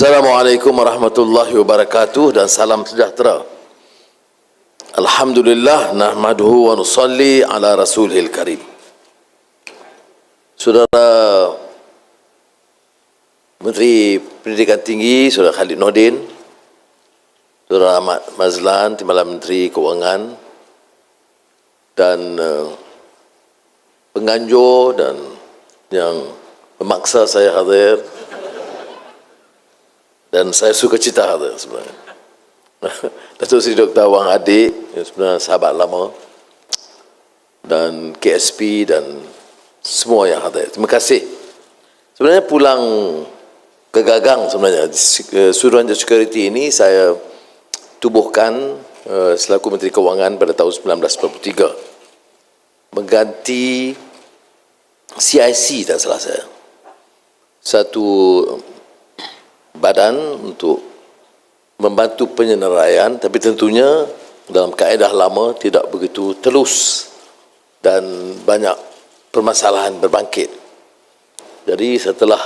Assalamualaikum warahmatullahi wabarakatuh dan salam sejahtera. Alhamdulillah nahmaduhu wa nusalli ala rasulil karim. Saudara Menteri Pendidikan Tinggi, Saudara Khalid Nordin, Saudara Ahmad Mazlan, Timbalan Menteri Keuangan, dan penganjur dan yang memaksa saya hadir, dan saya suka cita hadir sebenarnya. Datuk Seri Dr. Wang Adik, yang sebenarnya sahabat lama, dan KSP dan semua yang hadir. Terima kasih. Sebenarnya pulang ke Gagang sebenarnya, Suruhanjaya Security ini saya tubuhkan selaku Menteri Keuangan pada tahun 1993. Mengganti CIC tak salah saya. Satu badan untuk membantu penyeneraian, tapi tentunya dalam kaedah lama tidak begitu telus dan banyak permasalahan berbangkit. Jadi setelah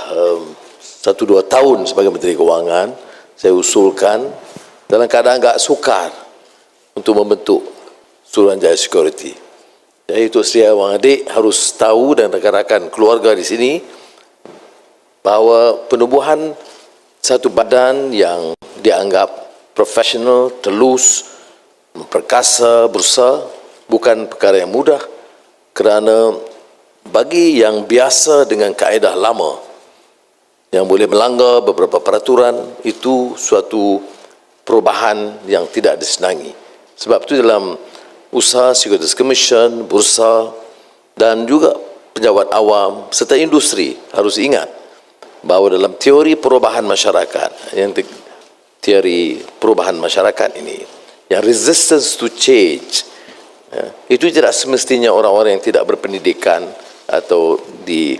1-2 tahun sebagai Menteri Keuangan, saya usulkan dalam keadaan agak sukar untuk membentuk Suruhanjaya Security. Jadi Tok Sri Wang Adik harus tahu dan rakan-rakan keluarga di sini bahawa penubuhan satu badan yang dianggap profesional, telus, memperkasa, berusaha bukan perkara yang mudah, kerana bagi yang biasa dengan kaedah lama yang boleh melanggar beberapa peraturan, itu suatu perubahan yang tidak disenangi. Sebab itu dalam usaha Securities Commission, bursa dan juga pejabat awam serta industri harus ingat bahawa dalam teori perubahan masyarakat, yang teori perubahan masyarakat ini, yang resistance to change, itu tidak semestinya orang-orang yang tidak berpendidikan atau di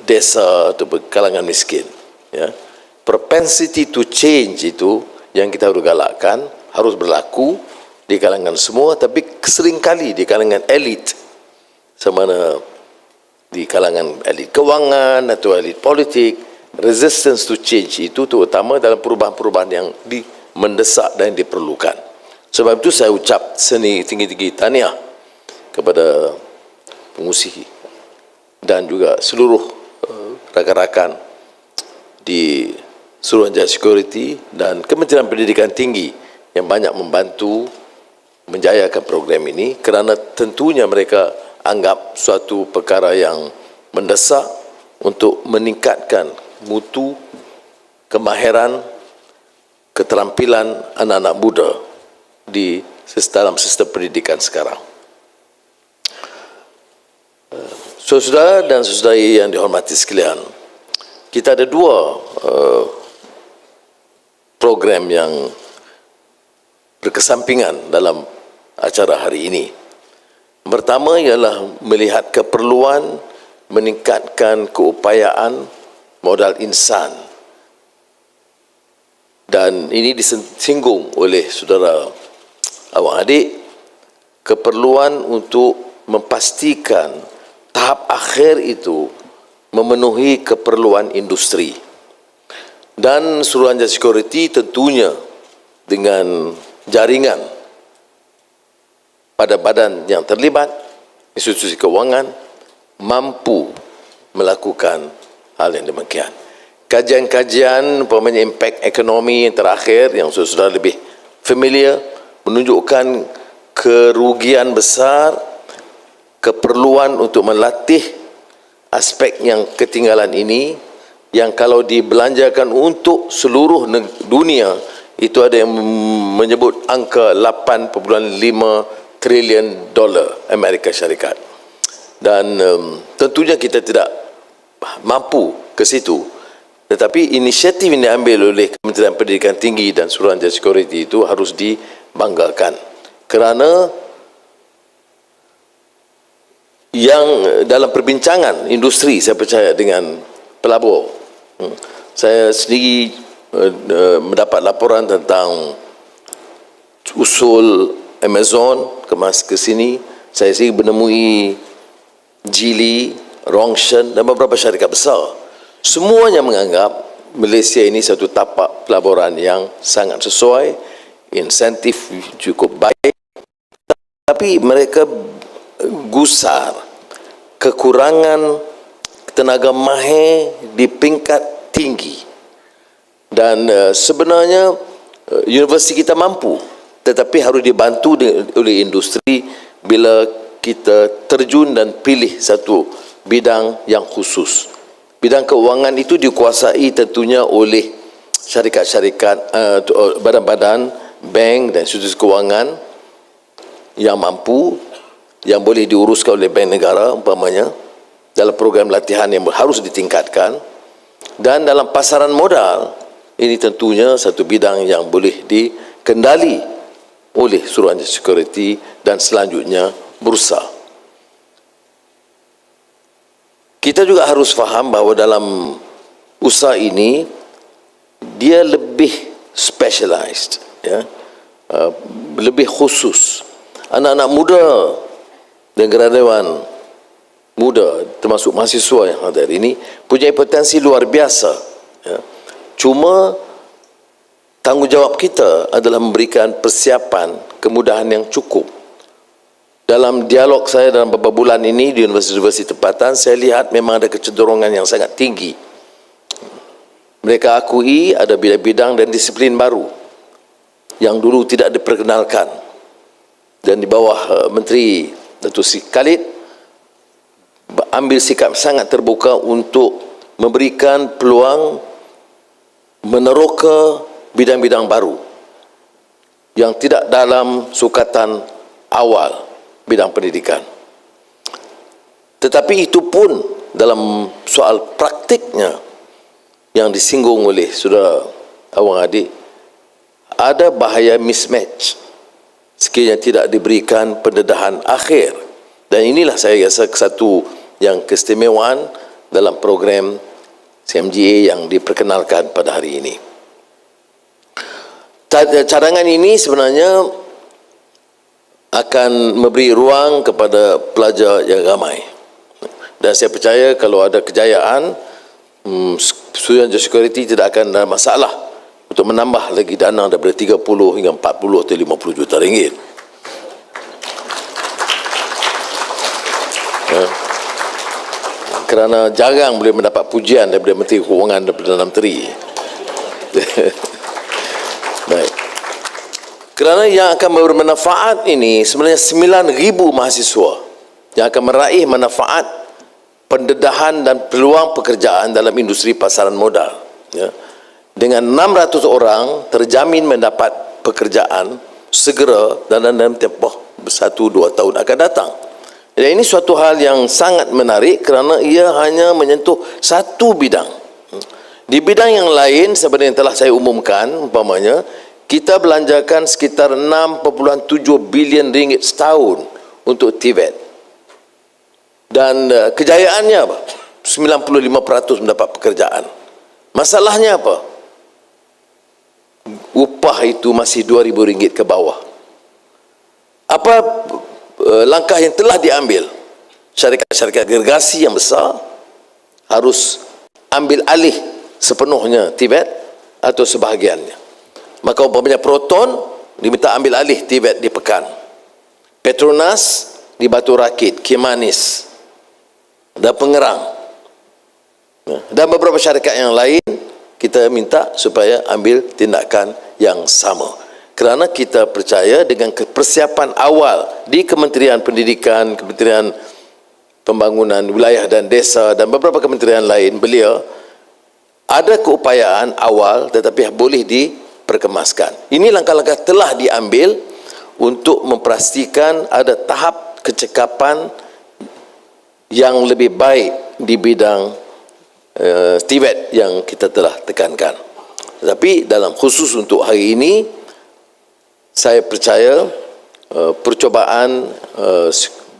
desa atau kalangan miskin. Propensity to change itu yang kita harus galakkan, harus berlaku di kalangan semua, tapi seringkali di kalangan elit, sama mana di kalangan elit kewangan atau elit politik. Resistance to change itu terutama dalam perubahan-perubahan yang mendesak dan diperlukan. Sebab itu saya ucap tinggi-tinggi tahniah kepada pengurusi dan juga seluruh rakan-rakan di Suruhanjaya Security dan Kementerian Pendidikan Tinggi yang banyak membantu menjayakan program ini, kerana tentunya mereka anggap suatu perkara yang mendesak untuk meningkatkan mutu, kemahiran, keterampilan anak-anak muda di dalam sistem pendidikan sekarang. Saudara dan saudari yang dihormati sekalian, kita ada dua program yang berkesampingan dalam acara hari ini. Pertama ialah melihat keperluan meningkatkan keupayaan modal insan, dan ini disinggung oleh saudara Awang Adik, keperluan untuk memastikan tahap akhir itu memenuhi keperluan industri. Dan Suruhanjaya Security tentunya dengan jaringan pada badan yang terlibat, institusi keuangan, mampu melakukan hal yang demikian. Kajian-kajian umpamanya impact ekonomi yang terakhir yang sudah lebih familiar menunjukkan kerugian besar, keperluan untuk melatih aspek yang ketinggalan ini, yang kalau dibelanjakan untuk seluruh dunia itu ada yang menyebut angka 8.5 trilion dolar Amerika Syarikat. Dan tentunya kita tidak mampu ke situ, tetapi inisiatif yang diambil oleh Kementerian Pendidikan Tinggi dan Suruhanjaya Security itu harus dibanggakan, kerana yang dalam perbincangan industri, saya percaya dengan pelabur, saya sendiri mendapat laporan tentang usul Amazon kemas ke sini. Saya sendiri menemui Geely, Rongshan dan beberapa syarikat besar. Semuanya menganggap Malaysia ini satu tapak pelaburan yang sangat sesuai, insentif cukup baik, tapi mereka gusar kekurangan tenaga mahir di peringkat tinggi. Dan sebenarnya universiti kita mampu, tetapi harus dibantu oleh industri bila kita terjun dan pilih satu bidang yang khusus. Bidang keuangan itu dikuasai tentunya oleh syarikat-syarikat, badan-badan, bank dan institusi keuangan yang mampu, yang boleh diuruskan oleh bank negara umpamanya, dalam program latihan yang harus ditingkatkan. Dan dalam pasaran modal, ini tentunya satu bidang yang boleh dikendali oleh Suruhanjaya Security dan selanjutnya bursa. Kita juga harus faham bahawa dalam usaha ini dia lebih specialized, ya, lebih khusus. Anak-anak muda dan graduan muda, termasuk mahasiswa yang ada ini, punya potensi luar biasa. Ya. Cuma tanggungjawab kita adalah memberikan persiapan, kemudahan yang cukup. Dalam dialog saya dalam beberapa bulan ini di universiti-universiti tempatan, saya lihat memang ada kecenderungan yang sangat tinggi. Mereka akui ada bidang-bidang dan disiplin baru yang dulu tidak diperkenalkan. Dan di bawah Menteri Datuk Seri Khalid ambil sikap sangat terbuka untuk memberikan peluang meneroka bidang-bidang baru yang tidak dalam sukatan awal bidang pendidikan. Tetapi itu pun dalam soal praktiknya yang disinggung oleh saudara Awang Adik, ada bahaya mismatch sekiranya tidak diberikan pendedahan akhir. Dan inilah saya rasa satu yang keistimewaan dalam program CMGA yang diperkenalkan pada hari ini. Cadangan ini sebenarnya akan memberi ruang kepada pelajar yang ramai. Dan saya percaya kalau ada kejayaan, Suruhanjaya Security tidak akan ada masalah untuk menambah lagi dana daripada 30 hingga 40 atau 50 juta ringgit. Ya. Kerana jarang boleh mendapat pujian daripada Menteri Keuangan dan Perdana Menteri. Baik. Kerana yang akan bermanfaat ini sebenarnya 9,000 mahasiswa yang akan meraih manfaat pendedahan dan peluang pekerjaan dalam industri pasaran modal. Ya. Dengan 600 orang terjamin mendapat pekerjaan segera dan dalam tempoh 1-2 tahun akan datang. Dan ini suatu hal yang sangat menarik kerana ia hanya menyentuh satu bidang. Di bidang yang lain seperti yang telah saya umumkan, umpamanya kita belanjakan sekitar 6.7 bilion ringgit setahun untuk TVET. Dan kejayaannya apa? 95% mendapat pekerjaan. Masalahnya apa? Upah itu masih RM2,000 ke bawah. Apa langkah yang telah diambil? Syarikat-syarikat gergasi yang besar harus ambil alih sepenuhnya TVET atau sebahagiannya. Maka umpamanya Proton diminta ambil alih TVET di Pekan, Petronas di Batu Rakit, Kimanis dan Pengerang, dan beberapa syarikat yang lain kita minta supaya ambil tindakan yang sama. Kerana kita percaya dengan persiapan awal di Kementerian Pendidikan, Kementerian Pembangunan Wilayah dan Desa dan beberapa kementerian lain, belia ada keupayaan awal tetapi boleh diperkemaskan. Ini langkah-langkah telah diambil untuk memastikan ada tahap kecekapan yang lebih baik di bidang TVET yang kita telah tekankan. Tetapi dalam khusus untuk hari ini, saya percaya percobaan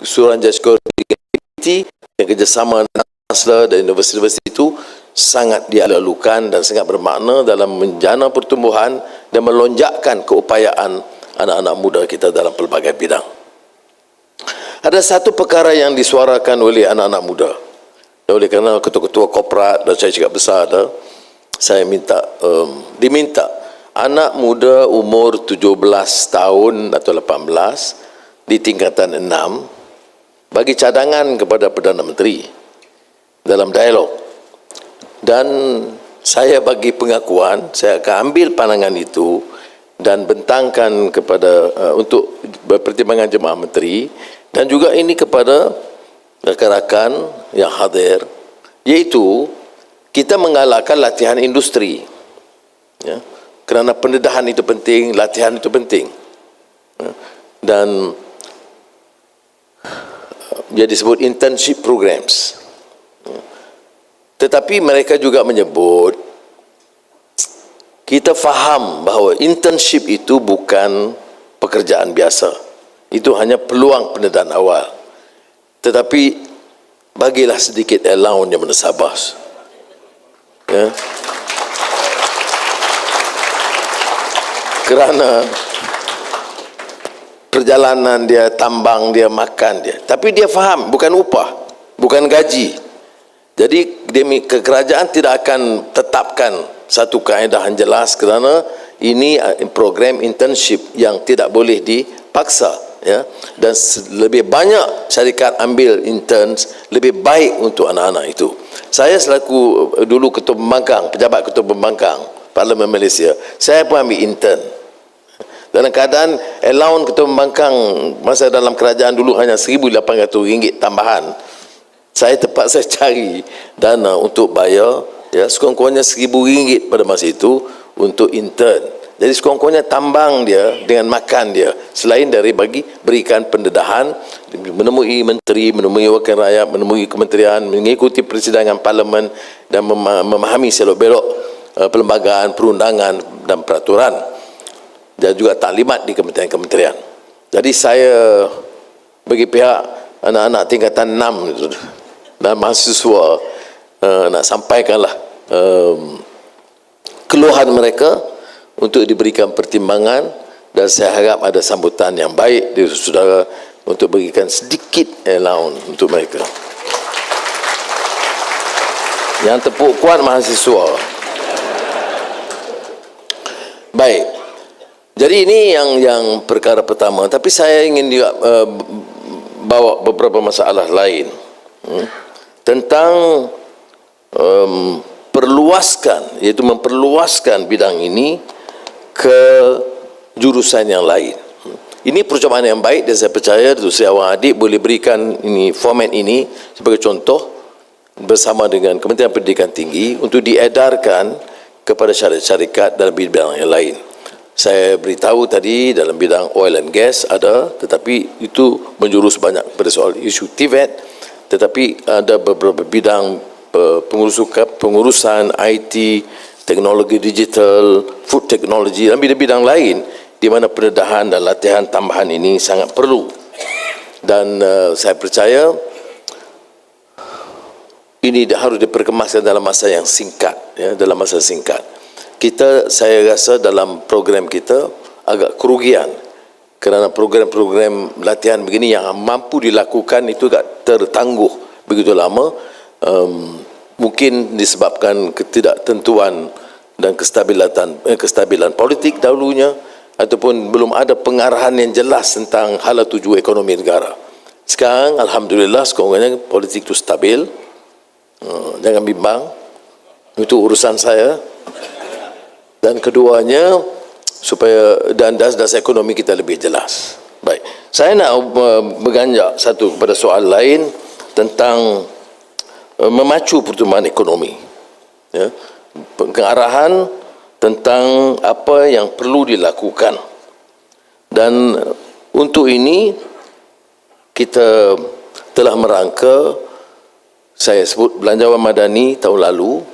Suruhanjaya Security yang kerjasama dengan Kansler dan universiti-universiti itu sangat dilalukan dan sangat bermakna dalam menjana pertumbuhan dan melonjakkan keupayaan anak-anak muda kita dalam pelbagai bidang. Ada satu perkara yang disuarakan oleh anak-anak muda, oleh kerana ketua-ketua korporat dan saya cakap besar ada, saya diminta anak muda umur 17 tahun atau 18 di tingkatan 6 bagi cadangan kepada Perdana Menteri dalam dialog. Dan saya bagi pengakuan, saya akan ambil pandangan itu dan bentangkan kepada untuk pertimbangan jemaah menteri, dan juga ini kepada rakan-rakan yang hadir, iaitu kita menggalakkan latihan industri, ya, kerana pendedahan itu penting, latihan itu penting, ya, dan dia disebut internship programs. Tetapi mereka juga menyebut, kita faham bahawa internship itu bukan pekerjaan biasa. Itu hanya peluang pendedahan awal. Tetapi bagilah sedikit allowance yang menasabas. Ya. Kerana perjalanan dia, tambang dia, makan dia. Tapi dia faham, bukan upah, bukan gaji. Jadi kerajaan tidak akan tetapkan satu kaedah yang jelas, kerana ini program internship yang tidak boleh dipaksa, ya. Dan lebih banyak syarikat ambil interns, lebih baik untuk anak-anak itu. Saya selaku dulu ketua pembangkang, pejabat ketua pembangkang Parlimen Malaysia, saya pun ambil intern. Dalam keadaan allowance ketua pembangkang masa dalam kerajaan dulu hanya RM1,800 tambahan, saya terpaksa cari dana untuk bayar, ya, sekurang-kurangnya RM1,000 pada masa itu untuk intern. Jadi sekurang-kurangnya tambang dia dengan makan dia, selain dari berikan pendedahan, menemui menteri, menemui wakil rakyat, menemui kementerian, mengikuti persidangan parlimen dan memahami selok-belok perlembagaan, perundangan dan peraturan, dan juga taklimat di kementerian-kementerian. Jadi saya bagi pihak anak-anak tingkatan 6 itu dan mahasiswa nak sampaikanlah keluhan mereka untuk diberikan pertimbangan, dan saya harap ada sambutan yang baik dari saudara untuk berikan sedikit allowance untuk mereka. Yang tepuk kuat mahasiswa. Baik. Jadi ini yang perkara pertama, tapi saya ingin juga bawa beberapa masalah lain tentang perluaskan, iaitu memperluaskan bidang ini ke jurusan yang lain. Ini percobaan yang baik, dan saya percaya Datuk Seri Awang Adik boleh berikan ini format ini sebagai contoh bersama dengan Kementerian Pendidikan Tinggi untuk diedarkan kepada syarikat dalam bidang yang lain. Saya beritahu tadi dalam bidang oil and gas ada, tetapi itu menjurus banyak pada soal isu TVET. Tetapi ada beberapa bidang pengurusan IT, teknologi digital, food technology, dan bidang-bidang lain di mana pendedahan dan latihan tambahan ini sangat perlu. Dan saya percaya ini harus diperkemaskan dalam masa yang singkat, ya, dalam masa singkat. Saya rasa dalam program kita agak kerugian, kerana program-program latihan begini yang mampu dilakukan itu agak tertangguh begitu lama, mungkin disebabkan ketidaktentuan dan kestabilan politik dahulunya, ataupun belum ada pengarahan yang jelas tentang hala tuju ekonomi negara. Sekarang alhamdulillah sekurang-kurangnya politik itu stabil. Jangan bimbang, itu urusan saya. Dan keduanya, supaya dasar ekonomi kita lebih jelas. Baik, saya nak berganjak satu pada soal lain tentang memacu pertumbuhan ekonomi, ya, pengarahan tentang apa yang perlu dilakukan. Dan untuk ini kita telah merangka, saya sebut belanjawan madani tahun lalu,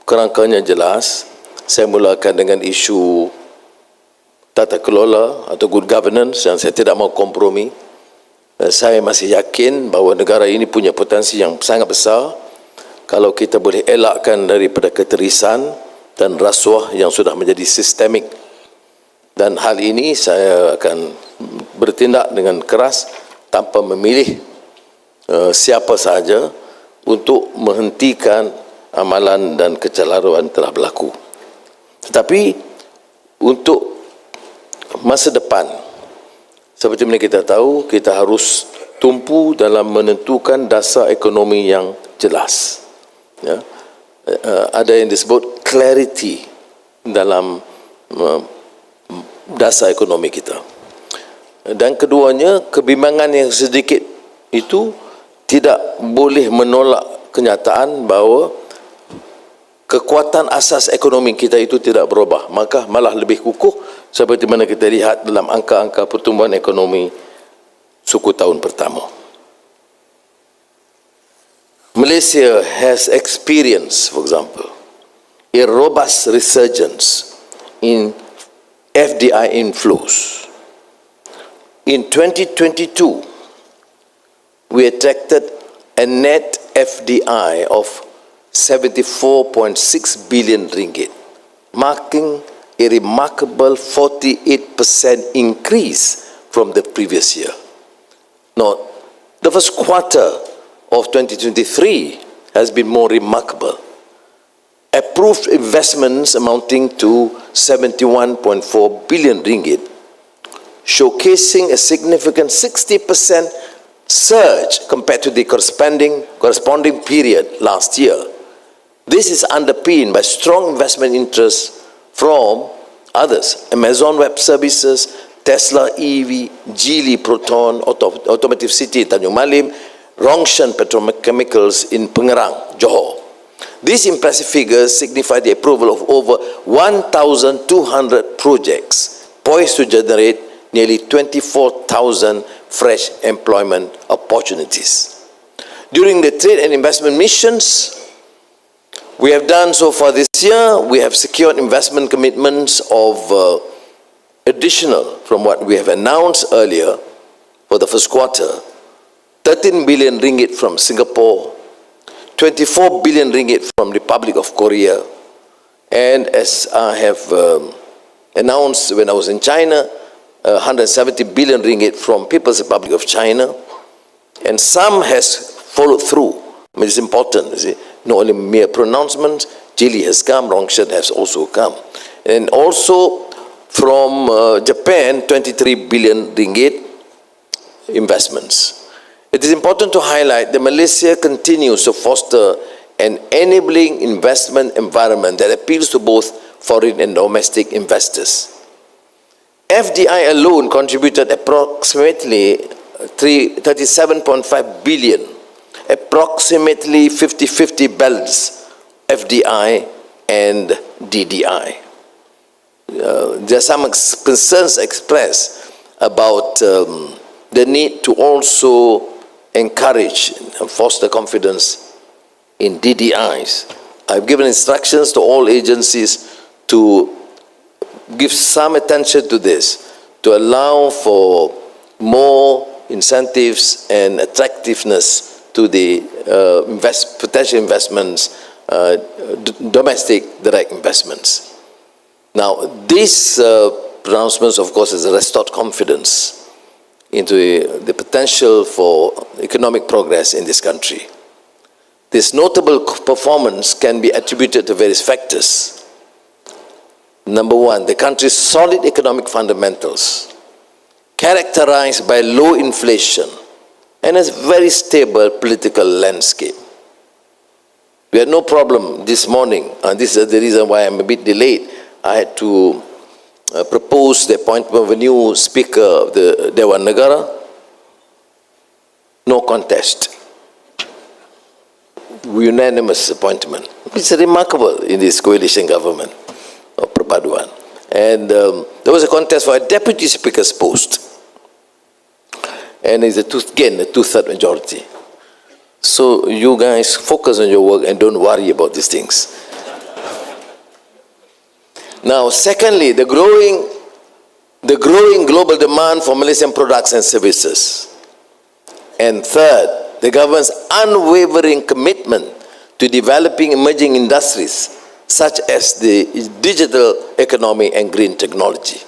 kerangkanya jelas. Saya mulakan dengan isu tata kelola atau good governance yang saya tidak mau kompromi. Saya masih yakin bahawa negara ini punya potensi yang sangat besar kalau kita boleh elakkan daripada keterisan dan rasuah yang sudah menjadi sistemik. Dan hal ini saya akan bertindak dengan keras tanpa memilih siapa sahaja untuk menghentikan amalan dan kecelaruan telah berlaku. Tetapi untuk masa depan, seperti mana kita tahu, kita harus tumpu dalam menentukan dasar ekonomi yang jelas. Ya. Ada yang disebut clarity dalam dasar ekonomi kita. Dan keduanya, kebimbangan yang sedikit itu tidak boleh menolak kenyataan bahawa kekuatan asas ekonomi kita itu tidak berubah, maka malah lebih kukuh seperti mana kita lihat dalam angka-angka pertumbuhan ekonomi suku tahun pertama. Malaysia has experienced, for example, a robust resurgence in FDI inflows. In 2022, we attracted a net FDI of 74.6 billion ringgit, marking a remarkable 48% increase from the previous year. Now, the first quarter of 2023 has been more remarkable. Approved investments amounting to 71.4 billion ringgit, showcasing a significant 60% surge compared to the corresponding period last year. This is underpinned by strong investment interest from others: Amazon Web Services, Tesla EV, Geely Proton, Automotive City Tanjung Malim, Rongshan Petrochemicals in Pengerang, Johor. These impressive figures signify the approval of over 1,200 projects poised to generate nearly 24,000 fresh employment opportunities. During the trade and investment missions we have done so far this year, we have secured investment commitments of additional from what we have announced earlier for the first quarter: 13 billion ringgit from Singapore, 24 billion ringgit from Republic of Korea, and as I have announced when I was in China, 170 billion ringgit from People's Republic of China, and some has followed through. I mean, it's important, you see, not only mere pronouncements. Geely has come, Rongshan has also come, and also from Japan, 23 billion ringgit investments. It is important to highlight that Malaysia continues to foster an enabling investment environment that appeals to both foreign and domestic investors. FDI alone contributed approximately 37.5 billion, approximately 50-50 balance FDI and DDI. There are some concerns expressed about the need to also encourage and foster confidence in DDIs. I've given instructions to all agencies to give some attention to this, to allow for more incentives and attractiveness to the potential investments, domestic direct investments. Now, these pronouncements, of course, has restored confidence into the potential for economic progress in this country. This notable performance can be attributed to various factors. Number one, the country's solid economic fundamentals, characterized by low inflation and a very stable political landscape. We had no problem this morning, and this is the reason why I'm a bit delayed. I had to propose the appointment of a new Speaker of the Dewan Negara. No contest. Unanimous appointment. It's remarkable in this coalition government of Perpaduan. And there was a contest for a Deputy Speaker's post. And it's again a two-third majority. So you guys focus on your work and don't worry about these things. Now, secondly, the growing global demand for Malaysian products and services. And third, the government's unwavering commitment to developing emerging industries such as the digital economy and green technology.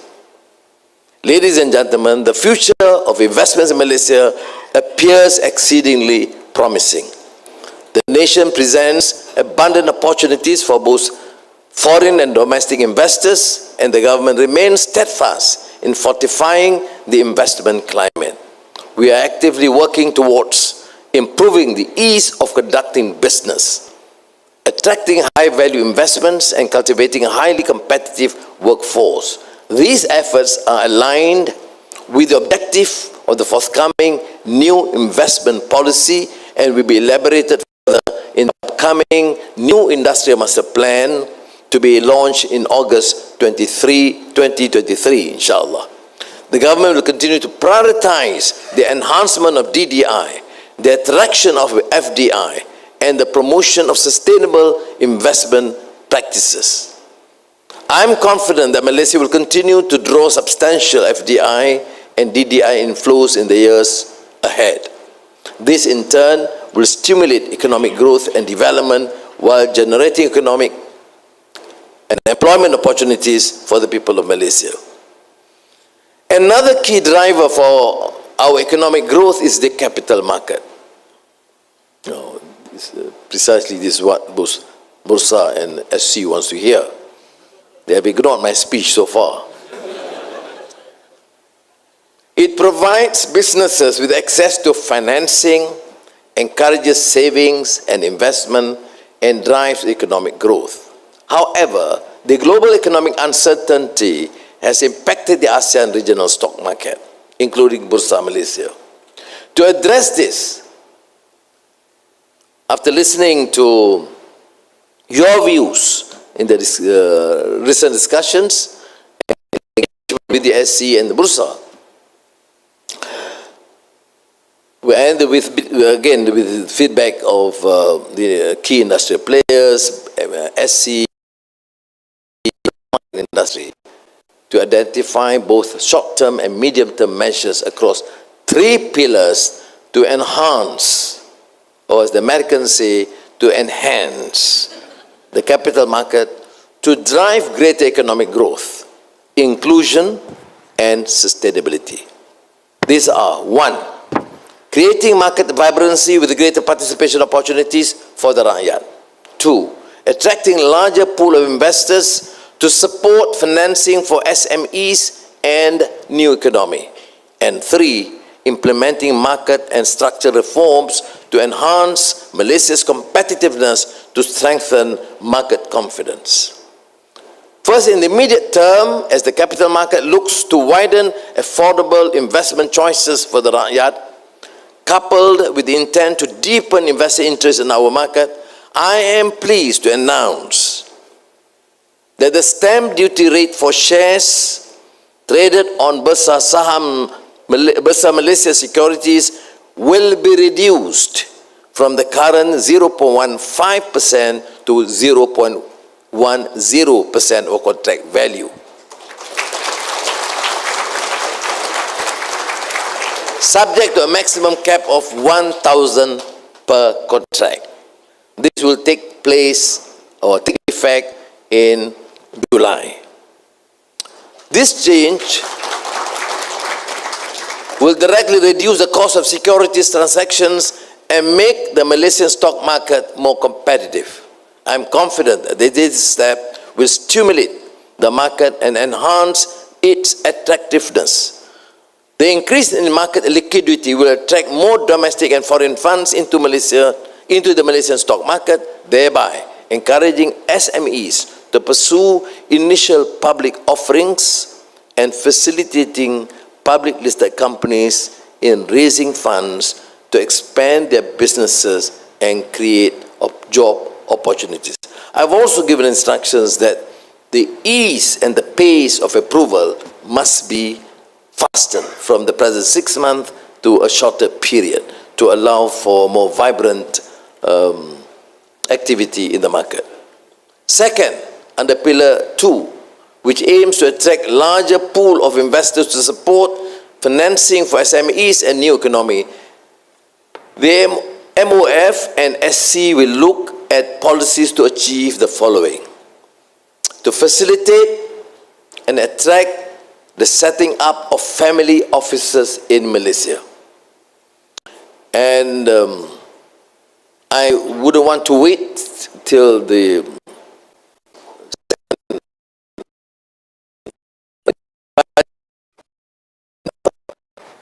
Ladies and gentlemen, the future of investments in Malaysia appears exceedingly promising. The nation presents abundant opportunities for both foreign and domestic investors, and the government remains steadfast in fortifying the investment climate. We are actively working towards improving the ease of conducting business, attracting high-value investments, and cultivating a highly competitive workforce. These efforts are aligned with the objective of the forthcoming new investment policy and will be elaborated further in the upcoming new industrial master plan to be launched in August 2023, inshallah. The government will continue to prioritize the enhancement of DDI, the attraction of FDI, and the promotion of sustainable investment practices. I am confident that Malaysia will continue to draw substantial FDI and DDI inflows in the years ahead. This, in turn, will stimulate economic growth and development while generating economic and employment opportunities for the people of Malaysia. Another key driver for our economic growth is the capital market. Precisely this is what both Bursa and SC wants to hear. They have ignored my speech so far. It provides businesses with access to financing, encourages savings and investment, and drives economic growth. However, the global economic uncertainty has impacted the ASEAN regional stock market, including Bursa Malaysia. To address this, after listening to your views in the recent discussions with the SC and the Bursa, we end with, again, with feedback of the key industrial players, SC industry, to identify both short-term and medium-term measures across 3 pillars to enhance, or as the Americans say, to enhance the capital market to drive greater economic growth, inclusion, and sustainability. These are: 1, creating market vibrancy with greater participation opportunities for the rakyat. 2, attracting larger pool of investors to support financing for SMEs and new economy. And 3, implementing market and structural reforms to enhance Malaysia's competitiveness to strengthen market confidence. First, in the immediate term, as the capital market looks to widen affordable investment choices for the rakyat, coupled with the intent to deepen investor interest in our market, I am pleased to announce that the stamp duty rate for shares traded on Bursa Malaysia Securities will be reduced from the current 0.15% to 0.10% of contract value. Subject to a maximum cap of 1,000 per contract. This will take place or take effect in July. This change will directly reduce the cost of securities transactions and make the Malaysian stock market more competitive. I am confident that this step will stimulate the market and enhance its attractiveness. The increase in market liquidity will attract more domestic and foreign funds into the Malaysian stock market, thereby encouraging SMEs to pursue initial public offerings and facilitating public listed companies in raising funds to expand their businesses and create job opportunities. I've also given instructions that the ease and the pace of approval must be fastened from the present 6 months to a shorter period to allow for more vibrant activity in the market. Second, under Pillar 2, which aims to attract larger pool of investors to support financing for SMEs and new economy, the MOF and SC will look at policies to achieve the following: to facilitate and attract the setting up of family offices in Malaysia, and I wouldn't want to wait till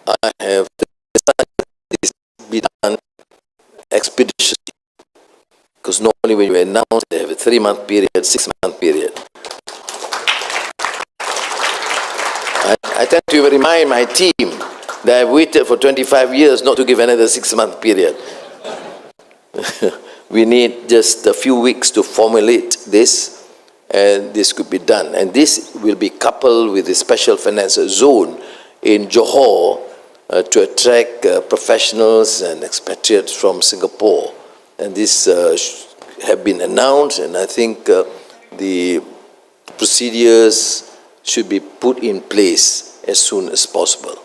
I have this be done expeditiously, because normally when you announce they have a 3-month period, 6-month period. I tend to remind my team that I've waited for 25 years not to give another 6-month period. We need just a few weeks to formulate this, and this could be done. And this will be coupled with the special finance zone in Johor to attract professionals and expatriates from Singapore. And this have been announced, and I think the procedures should be put in place as soon as possible.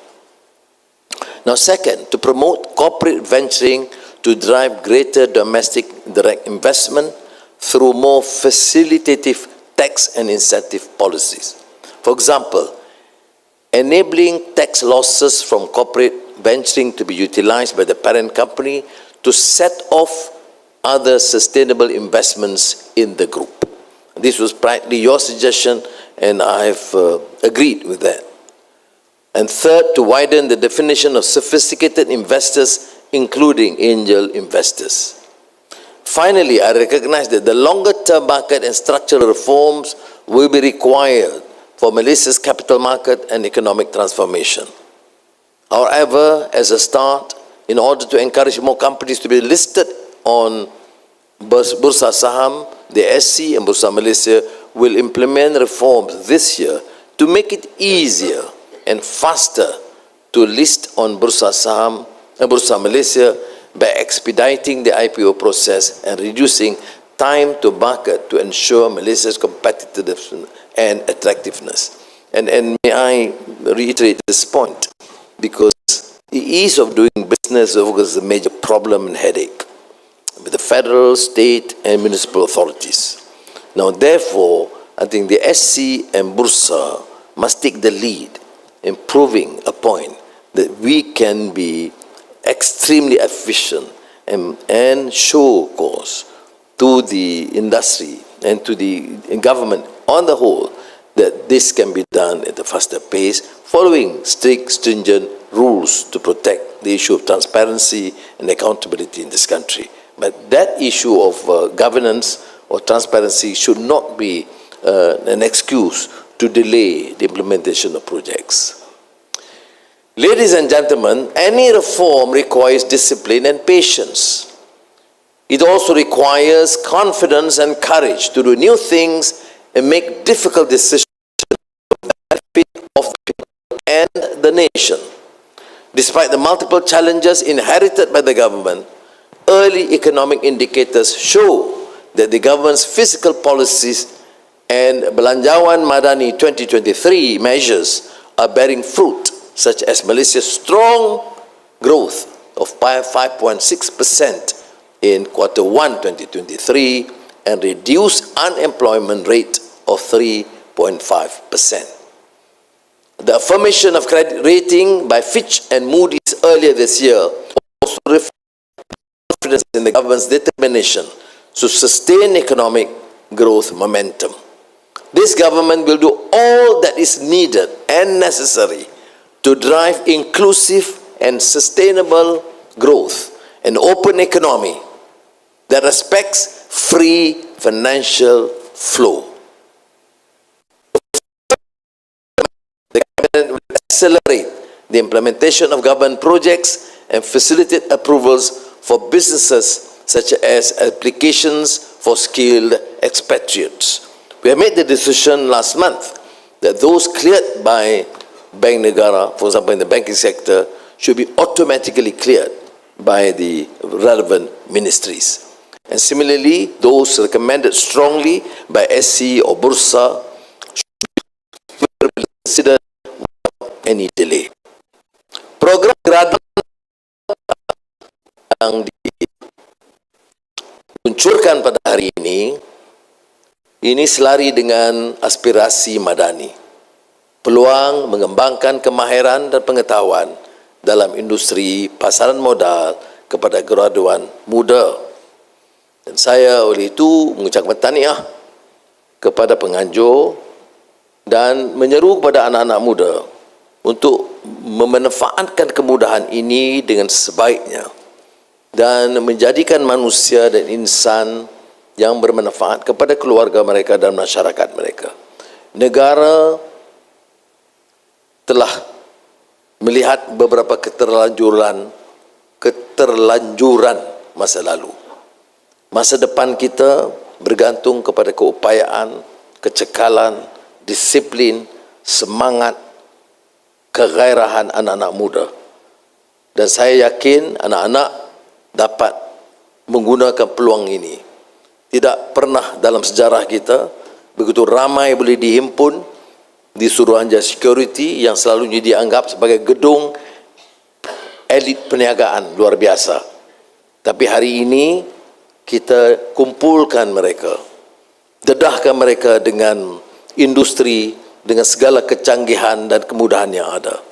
Now, second, to promote corporate venturing to drive greater domestic direct investment through more facilitative tax and incentive policies. For example, enabling tax losses from corporate venturing to be utilized by the parent company to set off other sustainable investments in the group. This was practically your suggestion, and I have agreed with that. And third, to widen the definition of sophisticated investors, including angel investors. Finally, I recognize that the longer-term market and structural reforms will be required for Malaysia's capital market and economic transformation. However, as a start, in order to encourage more companies to be listed on Bursa Saham, the SC and Bursa Malaysia will implement reforms this year to make it easier and faster to list on Bursa Saham and Bursa Malaysia by expediting the IPO process and reducing time to market to ensure Malaysia's competitiveness and attractiveness. And may I reiterate this point, because the ease of doing business is a major problem and headache with the federal, state and municipal authorities. Now, therefore, I think the SC and Bursa must take the lead in proving a point that we can be extremely efficient and show cause to the industry and to the government on the whole that this can be done at a faster pace, following strict, stringent rules to protect the issue of transparency and accountability in this country. But that issue of governance or transparency should not be an excuse to delay the implementation of projects. Ladies and gentlemen, any reform requires discipline and patience. It also requires confidence and courage to do new things and make difficult decisions for the benefit of the people and the nation. Despite the multiple challenges inherited by the government, early economic indicators show that the government's fiscal policies and Belanjawan Madani 2023 measures are bearing fruit, such as Malaysia's strong growth of 5.6% in Q1 2023 and reduced unemployment rate of 3.5%. The affirmation of credit rating by Fitch and Moody's earlier this year also reflects confidence in the government's determination to sustain economic growth momentum. This government will do all that is needed and necessary to drive inclusive and sustainable growth, an open economy that respects free financial flow. The cabinet will accelerate the implementation of government projects and facilitate approvals for businesses such as applications for skilled expatriates. We have made the decision last month that those cleared by Bank Negara, for example in the banking sector, should be automatically cleared by the relevant ministries. And similarly, those recommended strongly by SC or Bursa should be considered without any delay. Program gradual yang diluncurkan pada hari ini selari dengan aspirasi Madani. Peluang mengembangkan kemahiran dan pengetahuan dalam industri pasaran modal kepada graduan muda Dan saya oleh itu mengucapkan tahniah kepada penganjur dan menyeru kepada anak-anak muda untuk memanfaatkan kemudahan ini dengan sebaiknya dan menjadikan manusia dan insan yang bermanfaat kepada keluarga mereka dan masyarakat mereka. Negara telah melihat beberapa keterlanjuran masa lalu. Masa depan kita bergantung kepada keupayaan, kecekalan, disiplin, semangat, kegairahan anak-anak muda. Dan saya yakin anak-anak dapat menggunakan peluang ini. Tidak pernah dalam sejarah kita begitu ramai boleh dihimpun di Suruhanjaya Security yang selalunya dianggap sebagai gedung elit perniagaan luar biasa. Tapi hari ini kita kumpulkan mereka, dedahkan mereka dengan industri, dengan segala kecanggihan dan kemudahan yang ada.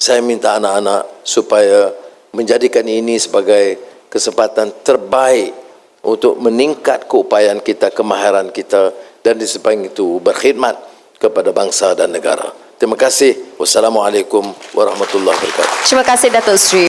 Saya minta anak-anak supaya menjadikan ini sebagai kesempatan terbaik untuk meningkat keupayaan kita, kemahiran kita, dan di samping itu berkhidmat kepada bangsa dan negara. Terima kasih. Wassalamualaikum warahmatullahi wabarakatuh. Terima kasih Datuk Seri.